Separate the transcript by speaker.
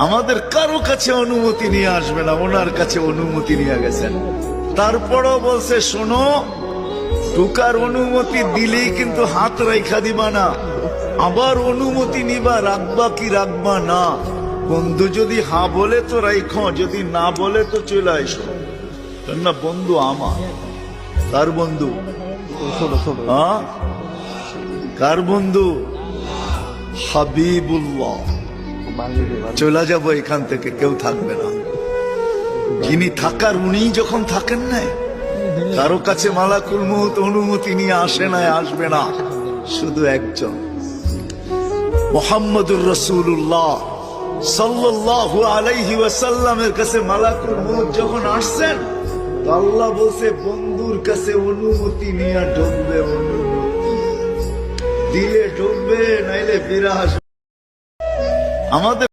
Speaker 1: আমাদের কারো কাছে অনুমতি নিয়ে আসবে না, ওনার কাছে অনুমতি নিয়ে গেছেন। তারপরও বলছে শোনো, ঢুকার অনুমতি দিলেই কিন্তু হাত রেখা দিবা না, আবার অনুমতি নিবা, রাখবা কি রাখবা না। বন্ধু যদি হা বলে তো রাইখো, যদি না বলে তো চলে আইসো। না বন্ধু আমার, কার বন্ধু? হ্যাঁ, কার বন্ধু? হাবিবুল্লাহ। চলে যাবো এখান থেকে, কেউ থাকবে না। যিনি থাকার উনি যখন থাকেন না, কারো কাছে মালাকুল মউত অনুমতি নিয়ে আসে না, আসবে না। শুধু একজন মুহাম্মদুর রাসূলুল্লাহ সাল্লাল্লাহু আলাইহি ওয়াসাল্লামের কাছে মালাকুল মউত যখন আসছেন, তো আল্লাহ বলছে বন্ধুর কাছে অনুমতি নিয়ে ঢুকবে, অনুমতি দিলে ঢুকবে, নাইলে ফিরে আসবে। আমাদের